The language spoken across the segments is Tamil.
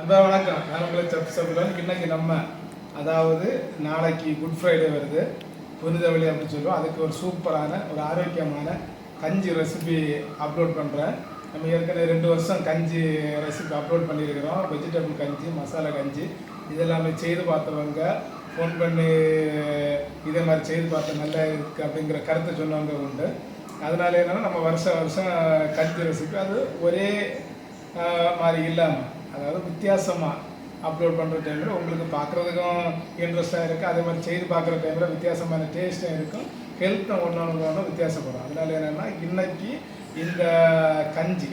அன்பா வணக்கம். நான் உங்களை செஃப் சபுலன். இன்னைக்கு நம்ம அதாவது நாளைக்கு குட் ஃப்ரைடே வருது, புனித வெள்ளி அப்படின்னு சொல்லுவோம். அதுக்கு ஒரு சூப்பரான ஒரு ஆரோக்கியமான கஞ்சி ரெசிபி அப்லோட் பண்ணுறேன். நம்ம ஏற்கனவே 2 வருஷம் கஞ்சி ரெசிபி அப்லோட் பண்ணியிருக்கிறோம். வெஜிடபிள் கஞ்சி, மசாலா கஞ்சி இதெல்லாமே செய்து பார்த்தவங்க ஃபோன் பண்ணி இதே மாதிரி செய்து பார்த்த நல்லா இருக்குது அப்படிங்கிற கருத்தை சொன்னவங்க உண்டு. அதனால என்னென்னா நம்ம வருஷம் கஞ்சி ரெசிபி அது ஒரே மாதிரி இல்லாமல், அதாவது வித்தியாசமாக அப்லோட் பண்ணுற டைமில் உங்களுக்கு பார்க்குறதுக்கும் இன்ட்ரெஸ்ட்டாக இருக்குது. அதே மாதிரி செய்து பார்க்குற டைமில் வித்தியாசமான டேஸ்ட்டும் இருக்கும், ஹெல்த்தும் ஒன்று வித்தியாசப்படும். அதனால் என்னென்னா இன்றைக்கி இந்த கஞ்சி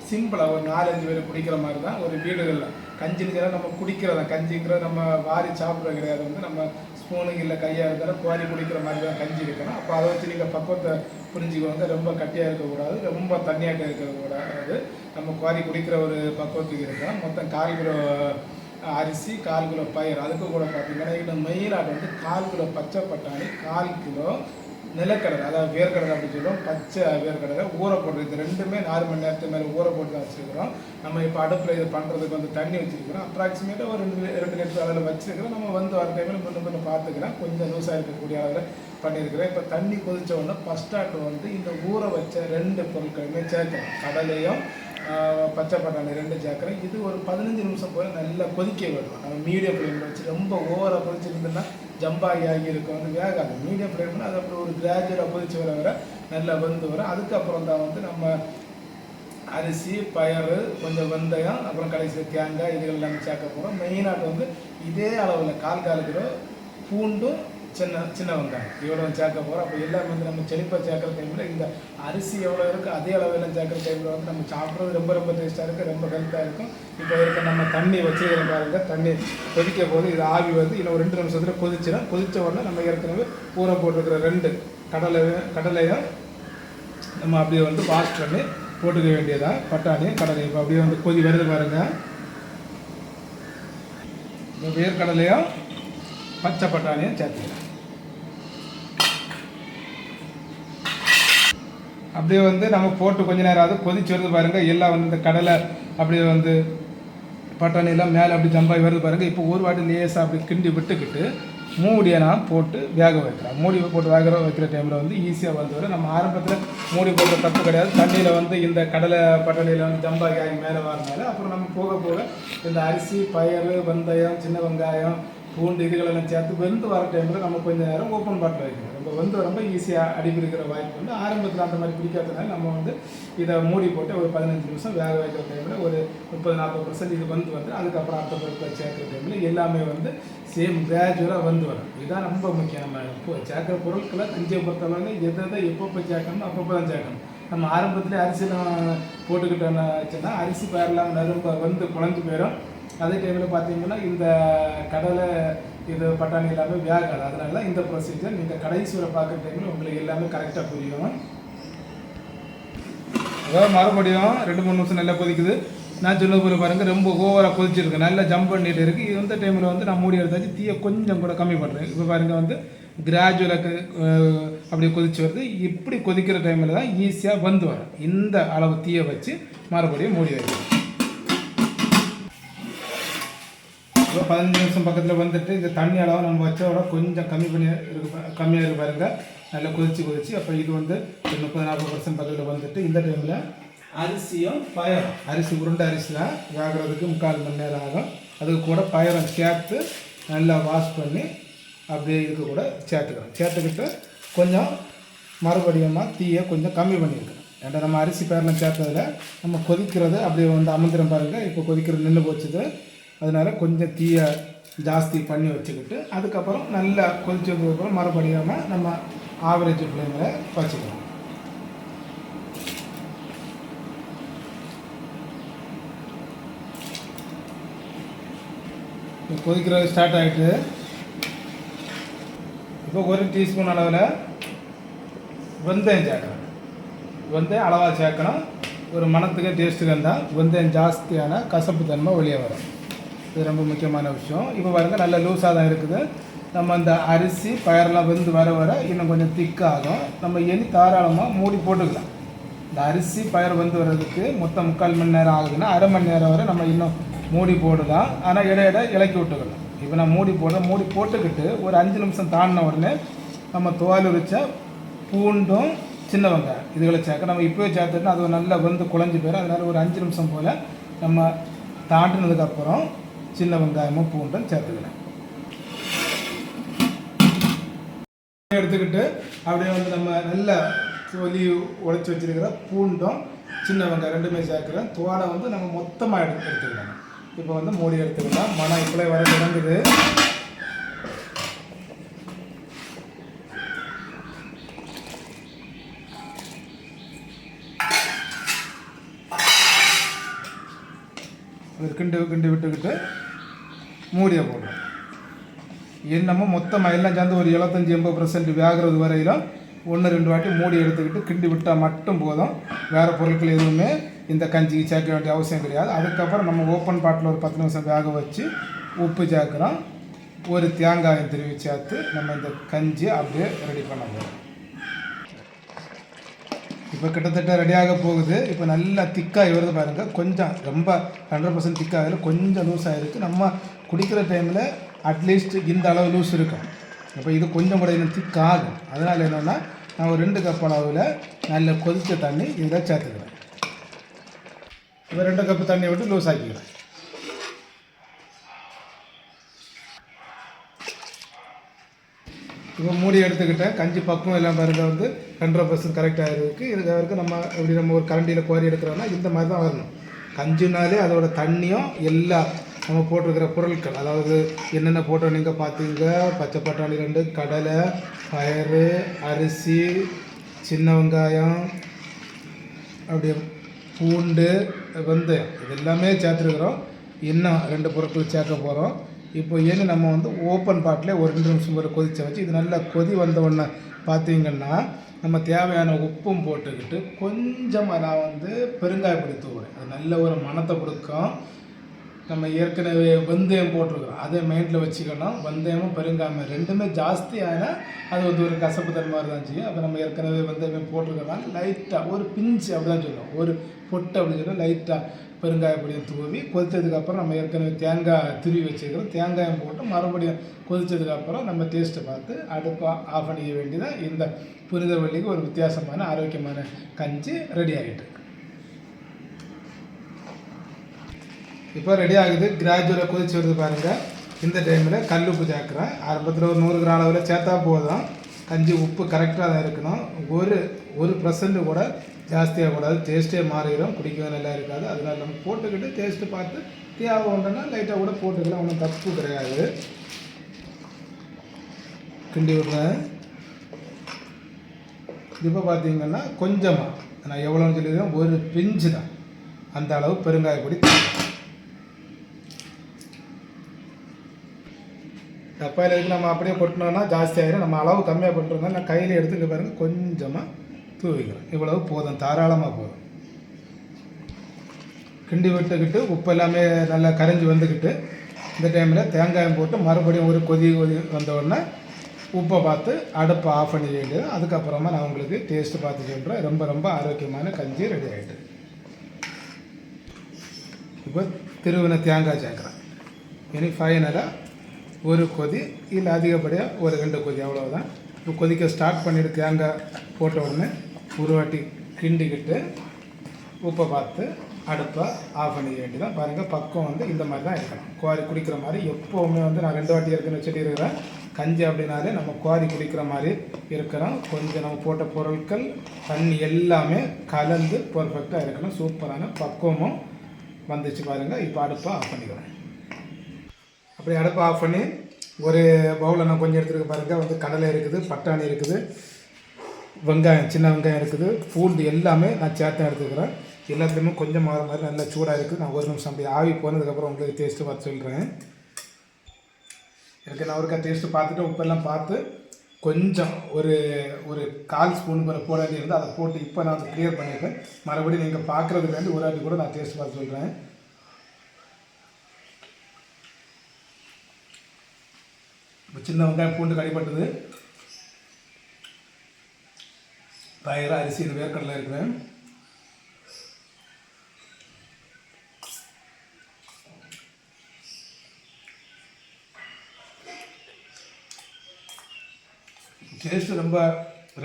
சிம்பிளாக ஒரு 4-5 பேர் குடிக்கிற மாதிரி தான். ஒரு வீடுகளில் கஞ்சின்னு நம்ம குடிக்கிறதா, கஞ்சிங்கிறது நம்ம வாரி சாப்பிட்றது கிடையாது. வந்து நம்ம ஸ்பூனுக்கு இல்லை கையாக இருந்தாலும் குவாரி குடிக்கிற மாதிரி தான் கஞ்சி இருக்கணும். அப்போ அதை வச்சு நீங்கள் பக்குவத்தை புரிஞ்சுக்குவாங்க. ரொம்ப கட்டியாக இருக்கக்கூடாது, ரொம்ப தண்ணியாட்டம் இருக்கக்கூடாது. நம்ம குவாரி குடிக்கிற ஒரு பக்குவத்துக்கு இருக்கணும். மொத்தம் 1/4 கிலோ அரிசி, 1/4 கிலோ பயிர். அதுக்கு கூட பார்த்தீங்கன்னா இன்னும் மெயினாக வந்து 1/4 கிலோ பச்சை பட்டாணி, 1/4 கிலோ நிலக்கடலை, அதாவது வேர்க்கடலை அப்படின்னு சொல்லுவோம். பச்சை வேர்க்கடலை ஊற போடுறது. இது ரெண்டுமே 4 மணி நேரத்துக்கு மேலே ஊற போட்டு தான் வச்சுருக்கிறோம். நம்ம இப்போ அடுப்பில் இது பண்ணுறதுக்கு வந்து தண்ணி வச்சுருக்கிறோம். அப்ராக்சிமேட்டாக ஒரு 2 லிட்டர் அளவில் வச்சுருக்கிறோம். நம்ம வந்து வர டைமில் கொஞ்சம் பார்த்துக்கிறேன். கொஞ்சம் லூஸாக இருக்கக்கூடிய அளவில் பண்ணியிருக்கிறேன். இப்போ தண்ணி கொதித்த உடனே ஃபஸ்ட்டாட்டு வந்து இந்த ஊற வச்ச 2 பொருட்களுமே சேர்க்கிறோம். கடலையும் பச்சை பட்டாணி 2 சேர்க்குறேன். இது ஒரு 15 நிமிஷம் போல் நல்லா கொதிக்க விடணும். நம்ம மீடியம் ஃப்ளேமில் வச்சு ரொம்ப ஓவராக கொதிச்சிருந்தோம்னா ஜம்பாகி இருக்கும், வந்து வேகாது. மீடியம் ஃப்ளேம்னா அது அப்புறம் ஒரு கிராஜுவலாக கொதிச்சு வர நல்லா வெந்து வரும். அதுக்கப்புறம் தான் வந்து நம்ம அரிசி, பயறு, கொஞ்சம் வெந்தயம், அப்புறம் கடைசியில் தேங்காய் இதுகள் எல்லாமே சேர்க்க போகிறோம். மெயினாக வந்து இதே அளவில் 1/4 கிலோ பூண்டும் சின்ன வெங்காயம் இவ்வளோ சேர்க்க போகிறோம். அப்போ எல்லாமே வந்து நம்ம செழிப்பாக சேர்க்குற டைமில் இந்த அரிசி எவ்வளோ இருக்குது அதே அளவெல்லாம் சேர்க்குற டைமில் வந்து நம்ம சாப்பிட்றது ரொம்ப டேஸ்ட்டாக இருக்குது, ரொம்ப ஹெல்த்தாக இருக்கும். இப்போ இருக்க நம்ம தண்ணி வச்சு பாருங்க, தண்ணி கொதிக்க போது இது ஆவி வந்து இன்னும் 2 நிமிஷத்தில் கொதிச்சிடும். கொதித்த உடனே நம்ம ஏற்கனவே ஊற போட்டுருக்கிற 2 கடலையும் நம்ம அப்படியே வந்து வாஷ் பண்ணி போட்டுக்க வேண்டியதான். பட்டாணியும் கடலையும் இப்போ அப்படியே வந்து கொதி வருது பாருங்கள். இந்த வேர்க்கடலையும் பச்சை பட்டாணியும் சேர்த்துக்கிறேன். அப்படியே வந்து நம்ம போட்டு கொஞ்ச நேரம் ஆகுது, கொதிச்சு வருது பாருங்கள். எல்லாம் வந்து இந்த கடலை அப்படியே வந்து பட்டாணியெல்லாம் மேலே அப்படி ஜம்பாகி வருது பாருங்கள். இப்போ ஒரு வாட்டி லேசாக அப்படி கிண்டி விட்டுக்கிட்டு மூடியை நான் போட்டு வேக வைக்கிறேன். மூடி போட்டு வைக்கிற டைமில் வந்து ஈஸியாக வந்து வரும். நம்ம ஆரம்பத்தில் மூடி போடுற தப்பு கிடையாது. தண்ணியில் வந்து இந்த கடலை பட்டாணியில் வந்து ஜம்பாகி ஆகி மேலே வரனால அப்புறம் நம்ம போக இந்த அரிசி, பயறு, வெந்தயம், சின்ன வெங்காயம், பூண்டு இதுகளெல்லாம் சேர்த்து வெந்து வர டைமில் நம்ம கொஞ்சம் நேரம் ஓப்பன் பாட்டில் வைக்கணும். ரொம்ப வெந்து ரொம்ப ஈஸியாக அடிப்பிடிக்கிற வாய்ப்பு வந்து ஆரம்பத்தில் அந்த மாதிரி பிடிக்காதனால நம்ம வந்து இதை மூடி போட்டு ஒரு 15 நிமிஷம் வேக வைக்கிற டைமில் ஒரு 30-40% இது வந்து அதுக்கப்புறம் அடுத்த பொருட்களை சேர்க்குற டைமில் எல்லாமே வந்து சேம் கிராஜுவலாக வந்து வரும். இதுதான் ரொம்ப முக்கியம். நம்ம இப்போ சேர்க்குற பொருட்களை கஞ்சியை பொறுத்தவரை எதை எப்பப்போ சேர்க்கணும் அப்பப்போ தான் சேர்க்கணும். நம்ம ஆரம்பத்துலேயே அரிசிலாம் போட்டுக்கிட்டோம்னா அரிசி பயிரெல்லாம் ரொம்ப வந்து குழஞ்சி போயிடும். அதே டைமில் பார்த்தீங்கன்னா இந்த கடலை இது பட்டாணி எல்லாமே வேகாது. அதனால இந்த ப்ரொசீஜர் நீங்கள் கடைசியில் பார்க்குற டைமில் உங்களுக்கு எல்லாமே கரெக்டாக புரியும். அதாவது மறுபடியும் 2-3 நிமிஷம் நல்லா கொதிக்குது. நான் சொன்ன போல பாருங்கள், ரொம்ப ஓவராக கொதிச்சிருக்கு, நல்லா ஜம்ப் பண்ணிட்டு இருக்குது. இந்த டைமில் வந்து நான் மூடி எடுத்தாச்சு, தீயை கொஞ்சம் கூட கம்மி பண்ணுறேன். இப்போ பாருங்கள் வந்து கிராஜுவலாக அப்படி கொதிச்சு வருது. இப்படி கொதிக்கிற டைமில் தான் ஈஸியாக வந்து வரும். இந்த அளவு தீயை வச்சு மறுபடியும் மூடி வைக்கணும். 15 நிமிஷம் பக்கத்தில் வந்துட்டு இந்த தண்ணி அளவு நம்ம வச்சோட கொஞ்சம் கம்மியாக இருக்கு பாருங்கள். நல்லா கொதிச்சு அப்போ இது வந்து 30-40% பக்கத்தில் வந்துட்டு இந்த டைமில் அரிசியும் பயரும், அரிசி உருண்டை அரிசிலாம் வேகிறதுக்கு 3/4 மணி நேரம் ஆகும். அதுக்கு கூட பயரம் சேர்த்து நல்லா வாஷ் பண்ணி அப்படியே இதுக்கு கூட சேர்த்துக்கிட்டு கொஞ்சம் மறுபடியும் தீயை கொஞ்சம் கம்மி பண்ணியிருக்கணும். ஏன்னா நம்ம அரிசி பயரெலாம் சேர்த்ததில் நம்ம கொதிக்கிறது அப்படியே வந்து அமர்ந்திரம் பாருங்கள். இப்போ கொதிக்கிறது நின்று போச்சுது. அதனால் கொஞ்சம் தீயை ஜாஸ்தி பண்ணி வச்சுக்கிட்டு அதுக்கப்புறம் நல்லா கொதிச்சதுக்கப்புறம் மறுபடியும் நம்ம ஆவரேஜ் ஃப்ளேமில் வச்சுக்கலாம். இப்போ கொதிக்கிறது ஸ்டார்ட் ஆகிட்டு இப்போ 1 டீஸ்பூன் அளவில் வெந்தயம் சேர்க்கணும். வெந்தயம் அளவாக சேர்க்கணும். ஒரு மணத்துக்கு டேஸ்ட்டுக்கு இருந்தால் வெந்தயம் ஜாஸ்தியான கசப்பு தன்மை வெளியே வரும். இது ரொம்ப முக்கியமான விஷயம். இப்போ பாருங்கள் நல்லா லூஸாக தான் இருக்குது. நம்ம இந்த அரிசி பயரெல்லாம் வெந்து வர இன்னும் கொஞ்சம் திக்காகும். நம்ம இனி தாராளமாக மூடி போட்டுக்கலாம். இந்த அரிசி பயர் வந்து வர்றதுக்கு மொத்தம் 3/4 மணி நேரம் ஆகுதுன்னா 1/2 மணி நேரம் வரை நம்ம இன்னும் மூடி போடலாம். ஆனால் இடையிட இலக்கி விட்டுக்கணும். இப்போ நான் மூடி போட்டுக்கிட்டு ஒரு 5 நிமிஷம் தாண்டின உடனே நம்ம தோல் உரிச்ச பூண்டும் சின்ன வெங்காயம் இதுகளை சேர்க்க நம்ம இப்போவே சேர்த்துட்டோம்னா அது நல்லா வந்து குழஞ்சி போயிடும். அதனால் ஒரு 5 நிமிஷம் போல் நம்ம தாண்டினதுக்கப்புறம் சின்ன வெங்காயமும் பூண்டும் சேர்த்துக்கலாம். எடுத்துக்கிட்டு அப்படியே வந்து நம்ம நல்லா ஒலி உடைச்சி வச்சுருக்கிற பூண்டும் சின்ன வெங்காயம் ரெண்டுமே சேர்க்குறோம். தோலை வந்து நம்ம மொத்தமாக எடுத்துக்கலாம். இப்போ வந்து மூடி எடுத்துக்கலாம். மனம் இப்போலே வர தொடங்குது. கிண்டி விட்டுக்கிட்டு மூடியை போடுறோம். என்னமோ மொத்தமாக எல்லாம் சேர்ந்து ஒரு 75-80% வேகிறது வரையிலும் 1-2 வாட்டி மூடி எடுத்துக்கிட்டு கிண்டி விட்டால் மட்டும் போதும். வேறு பொருட்கள் எதுவுமே இந்த கஞ்சிக்கு சேர்க்க வேண்டிய அவசியம் கிடையாது. அதுக்கப்புறம் நம்ம ஓப்பன் பாட்டில் ஒரு 10 நிமிஷம் வேக வச்சு உப்பு சேர்க்குறோம். ஒரு தேங்காயம் திருவி சேர்த்து நம்ம இந்த கஞ்சி அப்படியே ரெடி பண்ண போகிறோம். இப்போ கிட்டத்தட்ட ரெடியாக போகுது. இப்போ நல்லா திக்காகி வருது பாருங்கள். கொஞ்சம் ரொம்ப 100% திக்காகல, கொஞ்சம் லூஸாக இருக்குது. நம்ம குடிக்கிற டைமில் அட்லீஸ்ட் இந்த அளவு லூஸ் இருக்கும். இப்போ இது கொஞ்சம் கூட இன்னும் திக்காகும். அதனால் என்னென்னா நான் ஒரு 2 கப் அளவில் நல்ல கொதித்த தண்ணி இதில் சேர்த்துக்கிறேன். இப்போ 2 கப்பு தண்ணி விட்டு லூஸ் ஆக்கிக்கிறேன். இப்போ மூடி எடுத்துக்கிட்டேன். கஞ்சி பக்கம் எல்லாம் பாருங்க வந்து 100% கரெக்டாக இருக்குது. இதுக்கு நம்ம இப்படி நம்ம ஒரு கரண்டியில் கோரி எடுக்கிறோன்னா இந்த மாதிரி தான் வரணும். கஞ்சினாலே அதோட தண்ணியும் எல்லா நம்ம போட்டிருக்கிற பொருட்கள், அதாவது என்னென்ன போட்டோம் நீங்கள் பார்த்தீங்க. பச்சை பட்டாணி 2, கடலை, பயறு, அரிசி, சின்ன வெங்காயம், அப்படியே பூண்டு, வெந்தயம் இது எல்லாமே சேர்த்துருக்குறோம். இன்னும் 2 பொருட்கள் சேர்க்க போகிறோம். இப்போ ஏன்னு நம்ம வந்து ஓப்பன் பாட்டில் ஒரு 2 நிமிஷம் வரை கொதிச்ச வச்சு இது நல்லா கொதி வந்த உடனே பார்த்தீங்கன்னா நம்ம தேவையான உப்பும் போட்டுக்கிட்டு கொஞ்சமாக நான் வந்து பெருங்காய பொடி தூவுறேன். அது நல்ல ஒரு மணத்தை கொடுக்கும். நம்ம ஏற்கனவே வெந்தயம் போட்டிருக்கிறோம், அதை மைண்டில் வச்சுக்கணும். வெந்தயமும் பெருங்காயம் ரெண்டுமே ஜாஸ்தியான அது வந்து ஒரு கசப்பு தன்மை தான் செய்யும். அப்போ நம்ம ஏற்கனவே வெந்தயம் போட்டிருக்கிறனால லைட்டாக ஒரு பிஞ்சு அப்படி தான் சொல்லுவோம், ஒரு பொட்டு அப்படின்னு சொல்லி லைட்டாக பெருங்காய பொடியை தூவி கொதித்ததுக்கப்புறம் நம்ம ஏற்கனவே தேங்காய் துருவி வச்சுக்கிறோம். தேங்காயம் போட்டு மறுபடியும் கொதித்ததுக்கப்புறம் நம்ம டேஸ்ட்டை பார்த்து அடுப்பை ஆஃப் பண்ணிக்க வேண்டியதான். இந்த புனிதவெள்ளிக்கு ஒரு வித்தியாசமான ஆரோக்கியமான கஞ்சி ரெடி ஆகிட்டு. இப்போ ரெடி ஆகுது. கிராஜுவலாக கொதிச்சு வருது பாருங்கள். இந்த டைமில் கல் உப்பு சேர்க்குறேன். ஆரம்பத்தில் ஒரு 100 கிராம் அளவில் சேர்த்தா போதும். கஞ்சி உப்பு கரெக்டாக தான் இருக்கணும். ஒரு % கூட ஜாஸ்தியாக கூடாது. டேஸ்ட்டே மாறிடும், குடிக்கவே நல்லா இருக்காது. அதனால் நம்ம போட்டுக்கிட்டு டேஸ்ட்டு பார்த்து தேவை ஒன்றுனா லைட்டாக கூட போட்டுக்கலாம், ஒன்றும் தப்பு கிடையாது. கிண்டி விடுறேன். இப்போ பார்த்தீங்கன்னா கொஞ்சமாக நான் எவ்வளோன்னு சொல்லிடுறேன், ஒரு பிஞ்சு தான் அந்த அளவு பெருங்காய பொடி. டப்பாயில் இருக்கு நம்ம அப்படியே கொட்டினோன்னா ஜாஸ்தி ஆகிடும். நம்ம அளவு கம்மியாக போட்டுருங்க. நான் கையில் எடுத்துக்க பாருங்கள், கொஞ்சமாக தூவிக்கிறேன். இவ்வளவு போதும், தாராளமாக போதும். கிண்டி விட்டுக்கிட்டு உப்பு எல்லாமே நல்லா கரைஞ்சி வந்துக்கிட்டு இந்த டைமில் தேங்காயம் போட்டு மறுபடியும் ஒரு கொதி வந்த உடனே உப்பை பார்த்து அடுப்பை ஆஃப் பண்ணி வேண்டியது. அதுக்கப்புறமா நான் உங்களுக்கு டேஸ்ட்டு பார்த்து சொல்கிறேன். ரொம்ப ரொம்ப ஆரோக்கியமான கஞ்சி ரெடி ஆகிட்டு. இப்போ திருவின தேங்காய் சேர்க்குறேன். இனி ஃபைனலாக ஒரு கொதி இல்லை அதிகப்படியாக ஒரு 2 கொதி அவ்வளோதான். இப்போ கொதிக்க ஸ்டார்ட் பண்ணிவிட்டு தேங்காய் போட்ட உடனே ஒரு வாட்டி கிண்டிக்கிட்டு உப்பை பார்த்து அடுப்பை ஆஃப் பண்ணிக்க வேண்டியதான். பாருங்கள், பக்கம் வந்து இந்த மாதிரி தான் இருக்கணும். குவாரி குடிக்கிற மாதிரி எப்போவுமே வந்து நான் 2 வாட்டி இருக்குன்னு வச்சுட்டு இருக்கிறேன். கஞ்சி அப்படின்னாலே நம்ம குவாரி குடிக்கிற மாதிரி இருக்கிறோம். கொஞ்சம் நம்ம போட்ட பொருட்கள் தண்ணி எல்லாமே கலந்து பர்ஃபெக்டாக இருக்கணும். சூப்பரான பக்குவமும் வந்துச்சு பாருங்கள். இப்போ அடுப்பை ஆஃப் பண்ணிக்கிறேன். அப்படி அடுப்பை ஆஃப் பண்ணி ஒரு பவுலில் நான் கொஞ்சம் எடுத்துருக்க பாருங்கள். வந்து கடலை இருக்குது, பட்டாணி இருக்குது, வெங்காயம் சின்ன வெங்காயம் இருக்குது, பூண்டு எல்லாமே நான் சேர்த்து எடுத்துக்கிறேன். எல்லாத்துலேயுமே கொஞ்சம் மாற மாதிரி நல்லா சூடாக இருக்குது. நான் ஒரு நிமிஷம் அப்படி ஆவி போனதுக்கப்புறம் உங்களுக்கு டேஸ்ட்டு பார்த்து சொல்கிறேன். எனக்கு நான் ஒருக்கா டேஸ்ட்டு பார்த்துட்டு உப்பெல்லாம் பார்த்து கொஞ்சம் ஒரு 1/4 ஸ்பூன் போட வேண்டியிருந்தால் அதை போட்டு இப்போ நான் வந்து க்ளியர் பண்ணியிருக்கேன். மறுபடியும் நீங்கள் பார்க்குறதுக்கு வேண்டி ஒரு வாட்டி கூட நான் டேஸ்ட்டு பார்த்து சொல்கிறேன். சின்ன வெங்காயம் பூண்டு கடிப்பட்டது, பயிறு, அரிசி, இது வேர்க்கடலை இருக்கிறேன். டேஸ்ட்டு ரொம்ப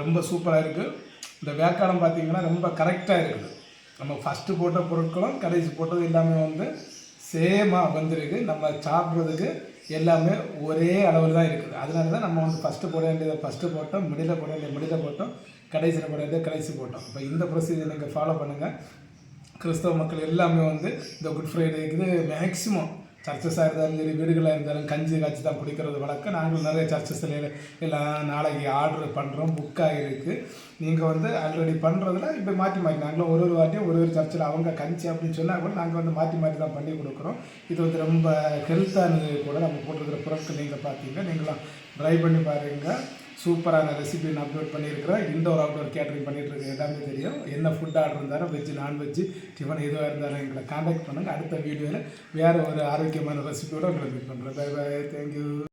ரொம்ப சூப்பராக இருக்குது. இந்த வேக்காடம் பார்த்திங்கன்னா ரொம்ப கரெக்டாக இருக்குது. நம்ம ஃபஸ்ட்டு போட்ட பொருட்களும் கடைசி போட்டது எல்லாமே வந்து சேமாக வந்திருக்கு. நம்ம சாப்பிட்றதுக்கு எல்லாமே ஒரே அளவில் தான் இருக்குது. அதனால தான் நம்ம வந்து ஃபஸ்ட்டு போட வேண்டியதை ஃபஸ்ட்டு போட்டோம், மிடில் போட வேண்டியது மிடில் போட்டோம், கடைசியில் போட வேண்டியது கடைசி போட்டோம். இப்போ இந்த ப்ரொசீஜர் நீங்கள் ஃபாலோ பண்ணுங்கள். கிறிஸ்தவ மக்கள் எல்லாமே வந்து இந்த குட் ஃப்ரைடேக்கு மேக்ஸிமம் சர்ச்சஸாக இருந்தாலும் சரி, வீடுகளாக இருந்தாலும் கஞ்சி காய்ச்சி தான் குடிக்கிறது வழக்கம். நாங்கள் நிறைய சர்ச்சஸில் எல்லாம் நாளைக்கு ஆர்டர் பண்ணுறோம், புக்காக இருக்குது. நீங்கள் வந்து ஆல்ரெடி பண்ணுறதுல இப்போ மாற்றி நாங்களும் ஒரு வாட்டியும் ஒரு சர்ச்சில் அவங்க கஞ்சி அப்படின்னு சொன்னால் கூட நாங்கள் வந்து மாற்றி தான் பண்ணி கொடுக்குறோம். இது வந்து ரொம்ப ஹெல்த்தானது கூட. நம்ம போட்டிருக்கிற பொருட்கள் நீங்கள் பார்த்தீங்கன்னா நீங்களாம் ட்ரை பண்ணி பாருங்கள். சூப்பரான ரெசிபி நான் அப்லோட் பண்ணியிருக்கிறேன். இன்டோர் அவுட்டோர் கேட்ரிங் பண்ணிகிட்ருக்கு, எல்லாமே தெரியும். என்ன ஃபுட் ஆர்டர் இருந்தாலும் வெஜ்ஜு நான்வெஜ்ஜு டிஃபன் எதுவாக இருந்தாலும் எங்களை கான்டாக்ட் பண்ணுங்கள். அடுத்த வீடியோவில் வேறு ஒரு ஆரோக்கியமான ரெசிபியோடு உங்களை மீட் பண்ணுறேன். Bye bye, thank you.